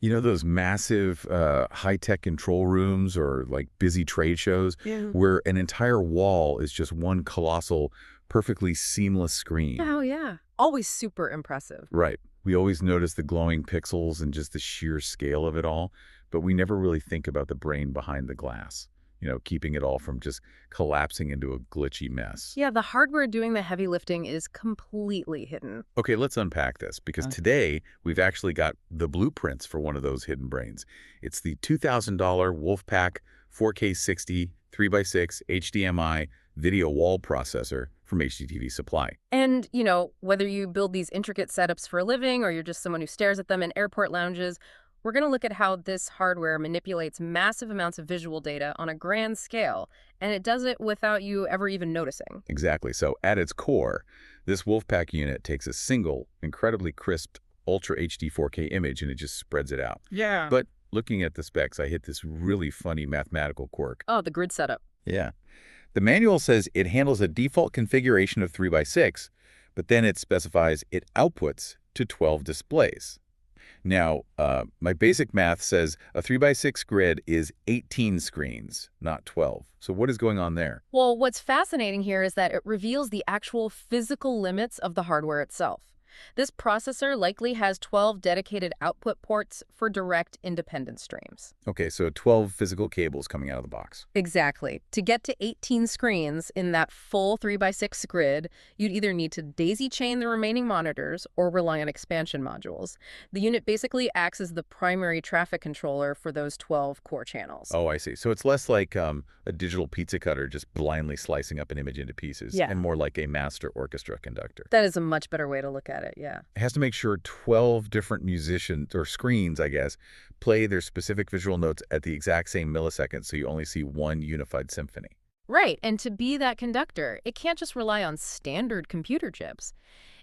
You know those massive high-tech control rooms or like busy trade shows where an entire wall is just one colossal, perfectly seamless screen? Oh, yeah. Always super impressive. Right. We always notice the glowing pixels and just the sheer scale of it all, but we never really think about the brain behind the glass, keeping it all from just collapsing into a glitchy mess. Yeah, the hardware doing the heavy lifting is completely hidden. Okay, let's unpack this, because today we've actually got the blueprints for one of those hidden brains. It's the $2,000 WolfPack 4K 60 3x6 HDMI Video Wall Processor from HDTV Supply. And, whether you build these intricate setups for a living or you're just someone who stares at them in airport lounges, we're going to look at how this hardware manipulates massive amounts of visual data on a grand scale, and it does it without you ever even noticing. Exactly. So at its core, this WolfPack unit takes a single, incredibly crisp, Ultra HD 4K image and it just spreads it out. Yeah. But looking at the specs, I hit this really funny mathematical quirk. Oh, the grid setup. Yeah. The manual says it handles a default configuration of 3x6, but then it specifies it outputs to 12 displays. Now, my basic math says a 3x6 grid is 18 screens, not 12. So what is going on there? Well, what's fascinating here is that it reveals the actual physical limits of the hardware itself. This processor likely has 12 dedicated output ports for direct independent streams. Okay, so 12 physical cables coming out of the box. Exactly. To get to 18 screens in that full 3x6 grid, you'd either need to daisy chain the remaining monitors or rely on expansion modules. The unit basically acts as the primary traffic controller for those 12 core channels. Oh, I see. So it's less like a digital pizza cutter just blindly slicing up an image into pieces, and more like a master orchestra conductor. That is a much better way to look at it, yeah. It has to make sure 12 different musicians, or screens, I guess, play their specific visual notes at the exact same millisecond, so you only see one unified symphony. Right, and to be that conductor, it can't just rely on standard computer chips.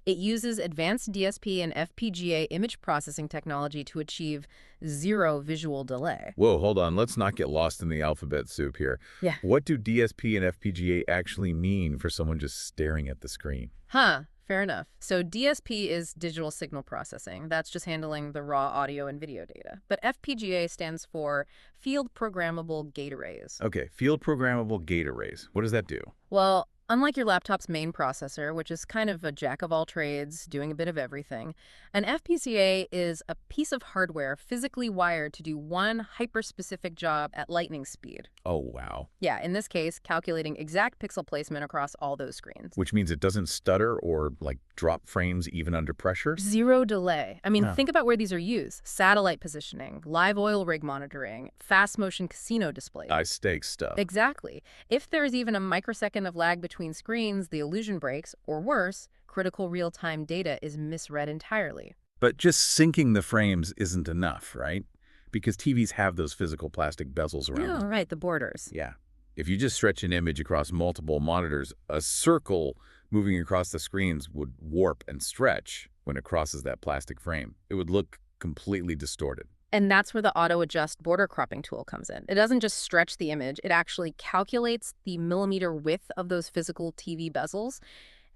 It uses advanced DSP and FPGA image processing technology to achieve zero visual delay. Whoa, hold on. Let's not get lost in the alphabet soup here. Yeah. What do DSP and FPGA actually mean for someone just staring at the screen? Fair enough. So DSP is digital signal processing. That's just handling the raw audio and video data. But FPGA stands for Field Programmable Gate Arrays. Okay, Field Programmable Gate Arrays. What does that do? Well, unlike your laptop's main processor, which is kind of a jack of all trades, doing a bit of everything, an FPGA is a piece of hardware physically wired to do one hyper-specific job at lightning speed. Oh, wow. Yeah, in this case, calculating exact pixel placement across all those screens. Which means it doesn't stutter or, drop frames even under pressure? Zero delay. I mean, think about where these are used. Satellite positioning, live oil rig monitoring, fast motion casino displays. High-stakes stuff. Exactly. If there's even a microsecond of lag between screens, the illusion breaks, or worse, critical real-time data is misread entirely. But just syncing the frames isn't enough, right? Because TVs have those physical plastic bezels around them. Oh, right, the borders. Yeah. If you just stretch an image across multiple monitors, a circle moving across the screens would warp and stretch when it crosses that plastic frame. It would look completely distorted. And that's where the auto-adjust border cropping tool comes in. It doesn't just stretch the image, it actually calculates the millimeter width of those physical TV bezels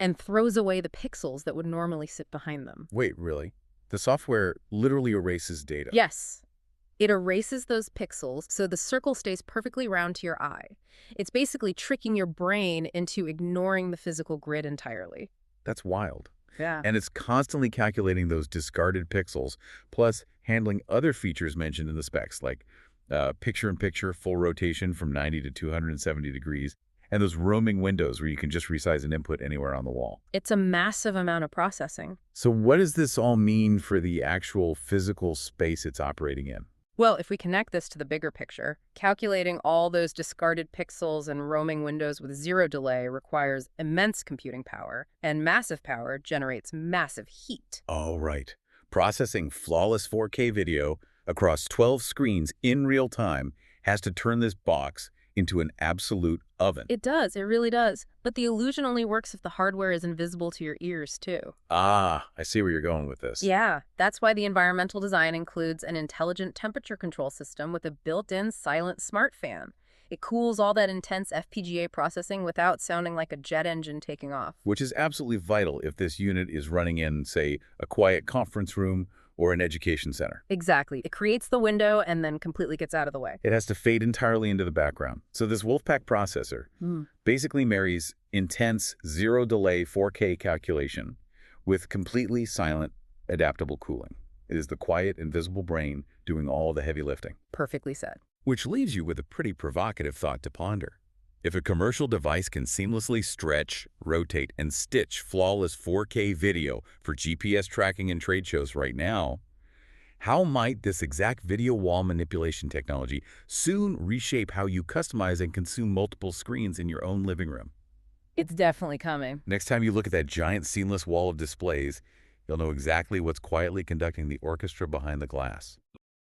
and throws away the pixels that would normally sit behind them. Wait, really? The software literally erases data? Yes. It erases those pixels so the circle stays perfectly round to your eye. It's basically tricking your brain into ignoring the physical grid entirely. That's wild. Yeah. And it's constantly calculating those discarded pixels, plus handling other features mentioned in the specs, like picture-in-picture full rotation from 90 to 270 degrees, and those roaming windows where you can just resize an input anywhere on the wall. It's a massive amount of processing. So what does this all mean for the actual physical space it's operating in? Well, if we connect this to the bigger picture, calculating all those discarded pixels and roaming windows with zero delay requires immense computing power, and massive power generates massive heat. Oh, right. Processing flawless 4K video across 12 screens in real time has to turn this box into an absolute oven. It does. It really does. But the illusion only works if the hardware is invisible to your ears, too. Ah, I see where you're going with this. Yeah, that's why the environmental design includes an intelligent temperature control system with a built-in silent smart fan. It cools all that intense FPGA processing without sounding like a jet engine taking off. Which is absolutely vital if this unit is running in, say, a quiet conference room or an education center. Exactly. It creates the window and then completely gets out of the way. It has to fade entirely into the background. So this WolfPack processor basically marries intense, zero-delay 4K calculation with completely silent, adaptable cooling. It is the quiet, invisible brain doing all the heavy lifting. Perfectly said. Which leaves you with a pretty provocative thought to ponder. If a commercial device can seamlessly stretch, rotate, and stitch flawless 4K video for GPS tracking and trade shows right now, how might this exact video wall manipulation technology soon reshape how you customize and consume multiple screens in your own living room? It's definitely coming. Next time you look at that giant seamless wall of displays, you'll know exactly what's quietly conducting the orchestra behind the glass.